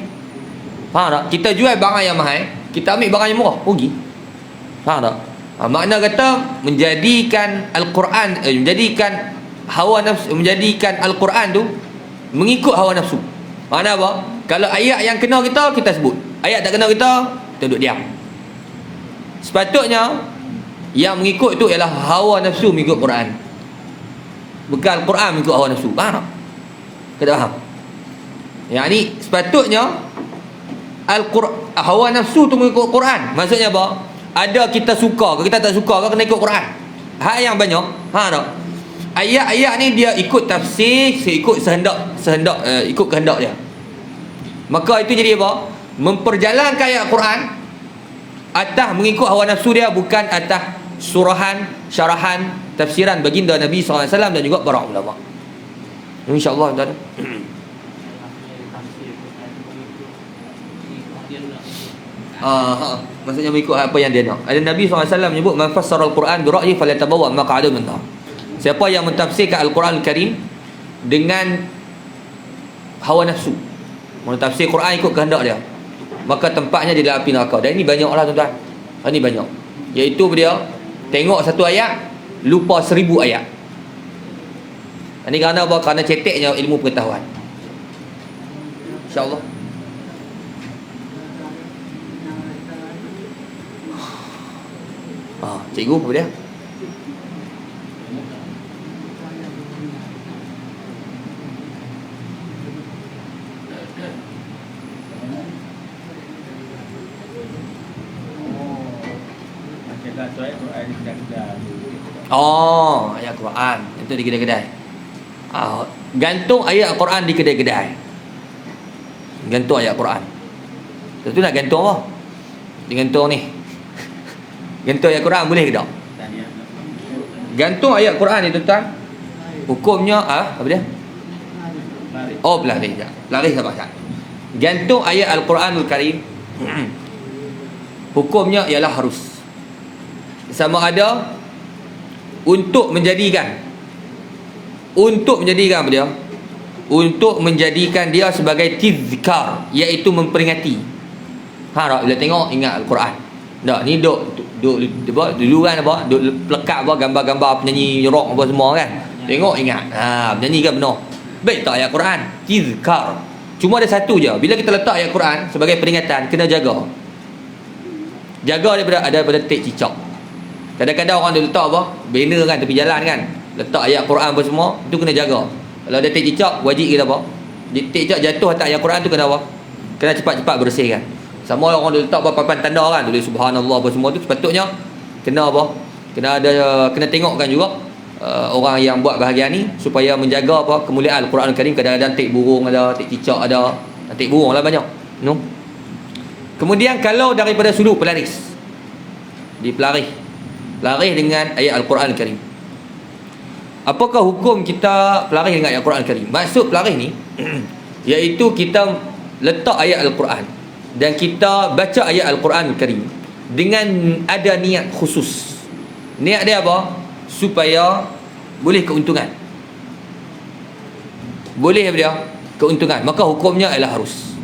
Faham tak? Kita jual barang yang mahal, kita ambil barang yang murah, rugi. Faham tak? Makna kata menjadikan Al-Quran, menjadikan hawa nafsu, menjadikan Al-Quran tu mengikut hawa nafsu. Makna apa? Kalau ayat yang kena kita, kita sebut. Ayat tak kena kita duduk diam. Sepatutnya yang mengikut tu ialah hawa nafsu mengikut Quran, bukan Al-Quran mengikut hawa nafsu. Faham tak? Kita faham? Yang ni sepatutnya hawa nafsu tu mengikut Quran. Maksudnya apa? Ada kita suka ke kita tak suka ke, kena ikut Quran. Hak yang banyak. Faham tak? Ayat-ayat ni dia ikut tafsir, ikut ikut kehendak dia. Maka itu jadi apa? Memperjalankan ayat Quran atas mengikut hawa nafsu dia, bukan atas surahan, syarahan, tafsiran baginda Nabi SAW dan juga para ulama. InsyaAllah tuan. Maksudnya mengikut apa yang dia nak. Ada Nabi SAW menyebut, man fassara al-Quran bi ra'yi falyatabawa maq'adahu min nar. Siapa yang mentafsirkan Al-Quran Al-Karim dengan hawa nafsu, mentafsir Quran ikut kehendak dia, maka tempatnya di dalam api neraka. Dan ini banyaklah tuan-tuan. Ini banyak. Iaitu dia tengok satu ayat, lupa 1000 ayat. Ini kerana apa? Kerana ceteknya ilmu pengetahuan. InsyaAllah. Cikgu apa dia? Ayat Quran itu di kedai-kedai. Gantung ayat Quran di kedai-kedai. Gantung ayat Quran. Tentu nak gantung apa? Digantung ni. Gantung ayat Quran boleh ke tak? Gantung ayat Quran ni tuan-tuan, hukumnya apa dia? Pelari. Pelari sama tak? Gantung ayat Al-Quranul Karim hukumnya ialah harus. Sama ada untuk menjadikan apa dia? Untuk menjadikan dia sebagai tizkar, iaitu memperingati. Bila tengok ingat Al-Quran. Tak, ni duk dulu kan apa? Duk lekat apa gambar-gambar penyanyi rock apa semua kan. Tengok ingat. Penyanyi kan benar. Baik tak ayat Quran? Tizkar. Cuma ada satu je. Bila kita letak ayat Quran sebagai peringatan, kena jaga. Jaga daripada tek cicak. Kadang-kadang orang dia letak apa? Banner kan tepi jalan kan. Letak ayat Quran apa semua, itu kena jaga. Kalau ada tek cicak, wajib kita apa? Tek cicak jatuh atas ayat Quran tu kena apa? Kena cepat-cepat bersihkan. Sama orang dia letak apa papan tanda kan, tulis subhanallah apa semua tu, sepatutnya kena apa? Kena tengokkan juga orang yang buat bahagian ni supaya menjaga apa? Kemuliaan Al-Quran Al-Karim. Kadang-kadang tek burung ada, tek cicak ada, tek burung lah banyak. No. Kemudian kalau daripada sudut pelaris, pelaris dengan ayat Al-Quran Al-Karim. Apakah hukum kita pelaris dengan ayat Al-Quran Al-Karim? Maksud pelaris ni iaitu kita letak ayat Al-Quran dan kita baca ayat Al-Quran Al-Karim dengan ada niat khusus. Niat dia apa? Supaya boleh keuntungan. Boleh apa dia? Keuntungan. Maka hukumnya adalah harus.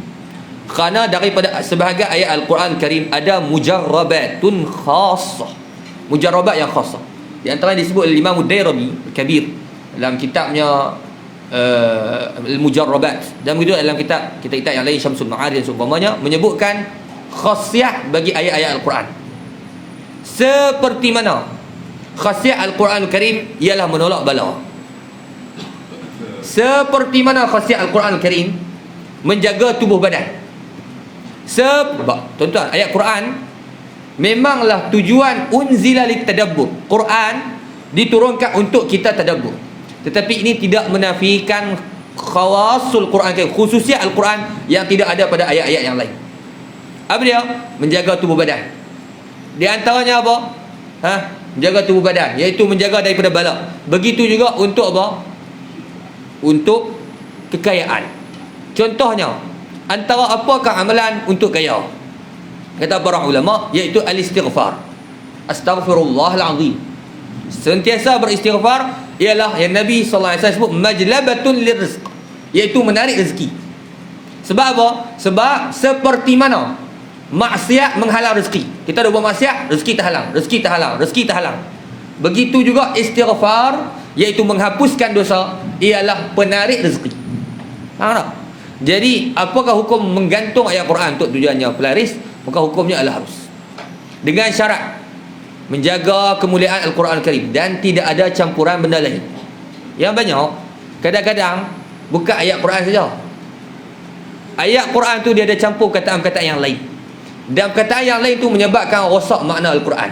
Kerana daripada sebahagian ayat Al-Quran Al-Karim ada mujarrabatun khassah. Mujarrabat yang khassah. Di antara yang disebut oleh Imam Ad-Dairabi Kabir dalam kitabnya Al-Mujarrabat, dan begitu dalam kitab yang lain Syamsul Ma'arij dan seumpamanya, menyebutkan khasiat bagi ayat-ayat Al-Quran. Seperti mana khasiat Al-Quran Al-Karim ialah menolak bala. Seperti mana khasiat Al-Quran Al-Karim menjaga tubuh badan. Sebab tuan-tuan, ayat Quran memanglah tujuan unzila litadabbur. Quran diturunkan untuk kita tadabbur. Tetapi ini tidak menafikan khawasul Quran, khususiat Al-Quran yang tidak ada pada ayat-ayat yang lain. Apa dia? Menjaga tubuh badan. Di antaranya apa? Menjaga tubuh badan, iaitu menjaga daripada bala. Begitu juga untuk apa? Untuk kekayaan. Contohnya, antara apakah amalan untuk gaya? Kata para ulama, iaitu al-istighfar. Astaghfirullahalazim. Sentiasa beristighfar ialah yang Nabi sallallahu alaihi wasallam sebut majlabatun lirizq, iaitu menarik rezeki. Sebab apa? Sebab seperti mana maksiat menghalang rezeki. Kita dah buat maksiat, rezeki terhalang, rezeki terhalang, rezeki terhalang. Begitu juga istighfar, iaitu menghapuskan dosa, ialah penarik rezeki. Faham tak? Jadi apakah hukum menggantung ayat Quran untuk tujuannya pelaris? Maka hukumnya adalah harus, dengan syarat menjaga kemuliaan Al-Quran Al-Karim dan tidak ada campuran benda lain. Yang banyak kadang-kadang bukan ayat Quran saja. Ayat Quran tu dia ada campur perkataan-perkataan yang lain, dan perkataan yang lain tu menyebabkan rosak makna Al-Quran.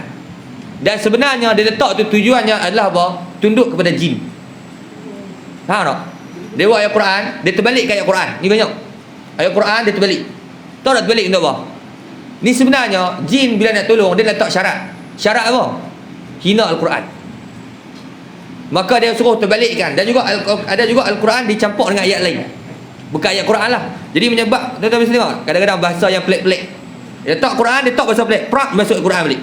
Dan sebenarnya dia letak tu tujuannya adalah apa? Tunduk kepada jin. Faham tak? Dia buat ayat Quran, dia terbalik ke ayat Quran. Ni banyak ayat Quran dia terbalik. Tahu tak terbalik untuk apa? Ni sebenarnya jin bila nak tolong dia letak syarat. Syarat apa? Hina Al-Quran. Maka dia suruh terbalikkan. Dan juga ada juga Al-Quran dicampur dengan ayat lain, bukan ayat Quran lah. Jadi menyebab tuan-tuan bisa tengok kadang-kadang bahasa yang pelik-pelik. Dia letak Quran, dia letak bahasa pelik, prak masuk Al-Quran balik.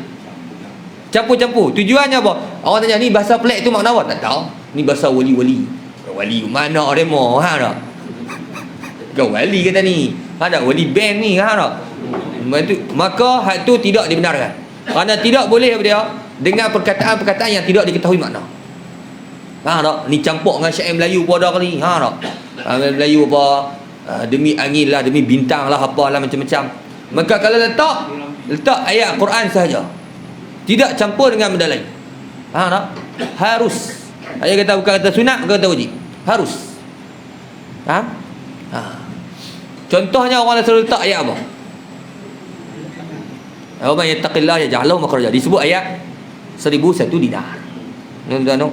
Campur-campur. Tujuannya apa? Orang tanya ni bahasa pelik tu makna apa? Tak tahu. Ni bahasa wali-wali. Wali mana dia mau? Ha tak? Kau wali kata ni. Ha tak? Wali band ni, ha tak? Maka hal tu tidak dibenarkan. Kerana tidak boleh apa dia dengan perkataan-perkataan yang tidak diketahui makna. Ha tak? Ni campur dengan syair Melayu pada kali. Ha tak? Melayu apa? Demi angin lah, demi bintang lah, apalah macam-macam. Maka kalau letak ayat Quran sahaja, tidak campur dengan benda lain. Ha tak? Harus. Ayat kata bukan kata sunat, bukan kata wajib. Harus. Faham? Ha. Contohnya orang selalu letak ayat apa? Wa man yattaqillah yaj'al lahu makhraja. Disebut ayat 1001 dinar. Tuan-tuan,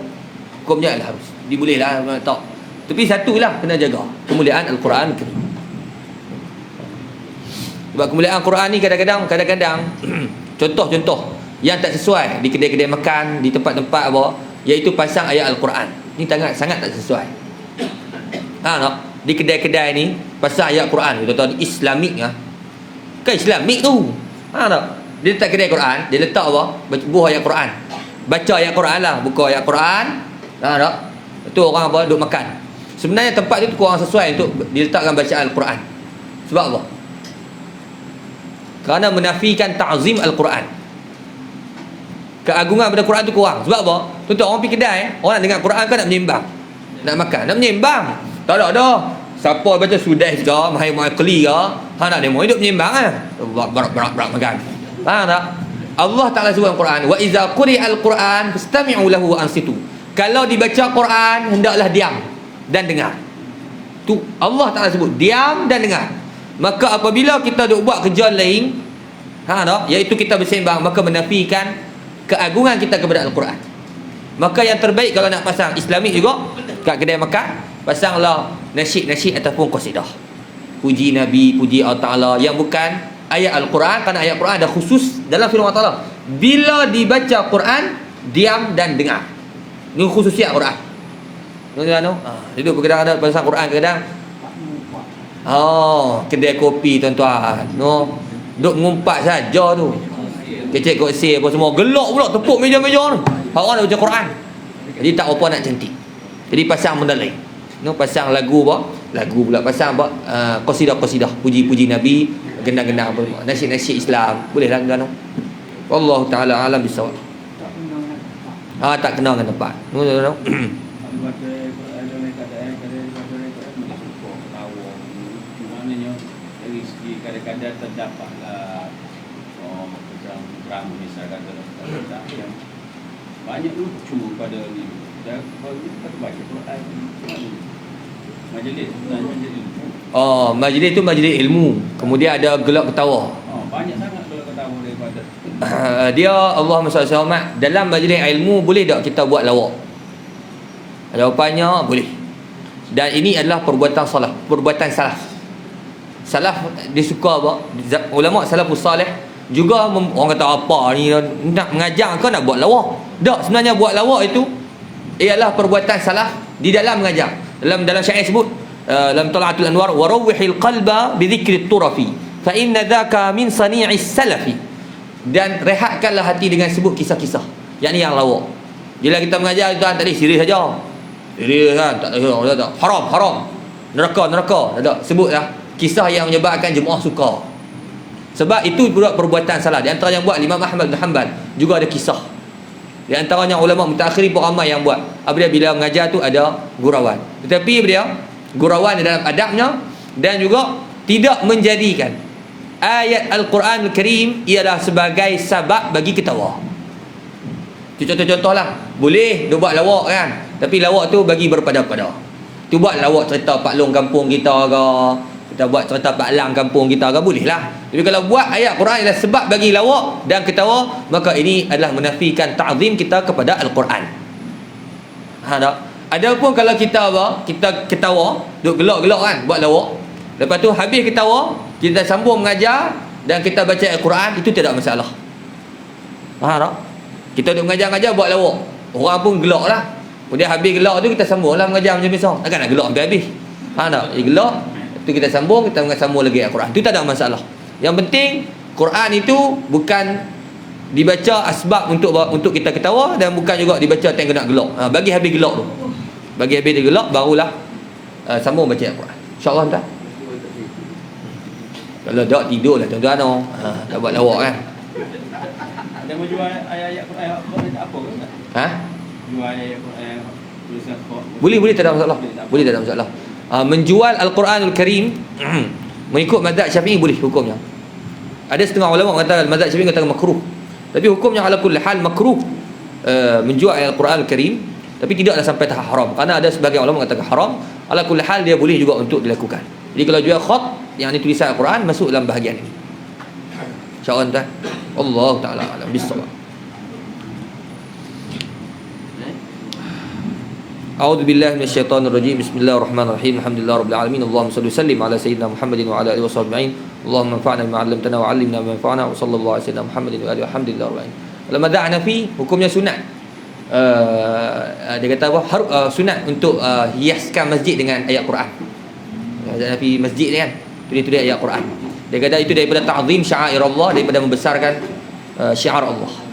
hukumnya adalah harus. Dibolehlah letak. Tapi satulah kena jaga kemuliaan Al-Quran. Sebab kemuliaan Al-Quran ni kadang-kadang contoh-contoh yang tak sesuai di kedai-kedai makan, di tempat-tempat apa, iaitu pasang ayat Al-Quran. Ni sangat tak sesuai. Ha tak? Di kedai-kedai ni pasang ayat Quran, tuan-tuan, Islamik lah. Kan Islamik tu. Ha tak? Dia letak kedai Quran, dia letak apa? Buah ayat Quran. Baca ayat Quran lah, buka ayat Quran. Ha tak? Itu orang apa? Duk makan. Sebenarnya tempat tu kurang sesuai untuk diletakkan bacaan Al-Quran. Sebab apa? Kerana menafikan ta'zim Al-Quran. Keagungan pada Quran tu kurang. Sebab apa? Tuan-tuan, orang pergi kedai, orang nak dengar Quran kan nak menyembang, nak makan, nak menyembang. Tak ada dah. Siapa baca Sudais ke, Mahir Mu'aqli ke, nak demo hidup menyembang kan? Berak makan. Faham tak? Allah Ta'ala sebut Al-Quran, wa iza quri'al Quran fastami'u lahu wa ansitu. Kalau dibaca Quran, hendaklah diam dan dengar. Tu Allah Ta'ala sebut diam dan dengar. Maka apabila kita duk buat kerja lain, tak? Iaitu kita bersembang, maka menafikan keagungan kita kepada Al-Quran. Maka yang terbaik kalau nak pasang Islamik juga kat kedai makan, pasanglah nasyid-nasyid ataupun qasidah, puji Nabi, puji Allah Ta'ala yang bukan ayat Al-Quran. Kerana ayat Quran ada khusus dalam firman Allah Ta'ala, bila dibaca Quran, diam dan dengar. Ini khususiat Quran. Tuan-tuan, duduk kadang-kadang pasang Quran, kadang kedai kopi tuan-tuan, duduk ngumpat saja tu, kecek koksir apa semua, gelak pula tepuk meja-meja tu. Orang nak baca Quran, jadi tak apa nak cantik, jadi pasang benda lain. Pasang lagu apa? Lagu pula pasang apa? Qasidah-qasidah, puji-puji Nabi, gendang-gendang apa, nasyid-nasyid Islam. Boleh lah tuan-tuan. Wallahu taala alam bisawab. Tak kena dengan tempat. Kadang-kadang terdapatlah macam drama misalkan yang banyak lucu pada ni. Dan kalau kita baca Quran, majlis sebenarnya majlis ilmu. Majlis tu majlis ilmu. Kemudian ada gelak ketawa. Banyak sangat gelak ketawa daripada dia Allahumma salli alaihi wasallam. Dalam majlis ilmu boleh tak kita buat lawak? Jawapannya boleh. Dan ini adalah perbuatan salah, perbuatan salaf. Salaf dia suka apa? Ulama salafus salih juga orang kata apa ni, nak mengajar ke nak buat lawak? Tak, sebenarnya buat lawak itu ialah perbuatan salaf di dalam mengajar. Dalam syair sebut dalam Tala'atul Anwar, wa rawwihil qalba bi dzikrit turafi fa inna dzaka min sani'is salafi. Dan rehatkanlah hati dengan sebut kisah-kisah, yakni yang lawak. Bila kita mengajar tuan tadi serius saja. Serius kan, tak ada haram. Neraka, tak ada. Sebutlah kisah yang menyebabkan jemaah suka. Sebab itu pula perbuatan salah. Di antara yang buat Imam Ahmad bin Hanbal juga ada kisah. Di antaranya ulama mutaakhirin pun ramai yang buat. Apabila bila mengajar tu ada gurauan. Tetapi dia gurauan dalam adabnya, dan juga tidak menjadikan ayat Al-Quran Al-Karim ialah sebagai sebab bagi ketawa. Itu contoh-contoh lah. Boleh dia buat lawak kan, tapi lawak tu bagi berpada-pada. Tu buat lawak cerita Pak Long kampung kita ke, kita buat cerita Pak Lang kampung kita ke, boleh lah. Tapi kalau buat ayat Quran ialah sebab bagi lawak dan ketawa, maka ini adalah menafikan ta'zim kita kepada Al-Quran. Tak? Adapun kalau kita kita ketawa, duk gelak-gelak kan, buat lawak, lepas tu habis ketawa, kita sambung mengajar dan kita baca Al-Quran, itu tidak masalah. Tak? Kita duk mengajar-ngajar buat lawak, orang pun gelak lah. Kemudian habis gelak tu kita sambung lah mengajar macam biasa. Takkan nak gelak sampai habis. Tak? Gelak tu kita sambung lagi Al-Quran. Itu tak ada masalah. Yang penting Quran itu bukan dibaca asbab untuk kita ketawa, dan bukan juga dibaca tengok nak gelak. Bagi habis gelak tu. Bagi habis dia gelak, barulah sambung baca Al-Quran. InsyaAllah tak? Kalau tak tidur lah tuan-tuan. Tak buat lawak kan. Ada mau jual ayat-ayat Quran apa ke tak? Jual ayat Quran tulisan kok. Boleh tak ada masalah. Boleh tak ada masalah. Menjual Al-Quranul Karim mengikut mazhab Syafi'i boleh hukumnya. Ada setengah ulama mengatakan mazhab Syafi'i kata makruh. Tapi hukumnya ala kulli hal makruh menjual Al-Quranul Karim, tapi tidaklah sampai tahap haram. Kerana ada sebagian ulama mengatakan haram. Ala kulli hal dia boleh juga untuk dilakukan. Jadi kalau jual khat yang ini tulisan Al-Quran, masuk dalam bahagian ini. InsyaAllah tuan. Allah Ta'ala alam bisawab. A'udzu billahi minasyaitonir rajim. Bismillahirrahmanirrahim. Alhamdulillah rabbil alamin. Allahumma shalli wa sallim ala sayyidina Muhammadin wa ala alihi washabbihi. Allahumma anfa'na bima 'allamtana wa 'allimna ma yanfa'una wa sallallahu ala sayyidina Muhammadin wa alihi alhamdulillah rabbil alamin. Dalam madzhab Hanafi hukumnya sunat. Dia kata apa? Sunat untuk hiaskan masjid dengan ayat Quran. Mazhab Hanafi masjid ni kan, tulis ayat Quran. Dia kata itu daripada ta'zim syiar Allah, daripada membesarkan syiar Allah.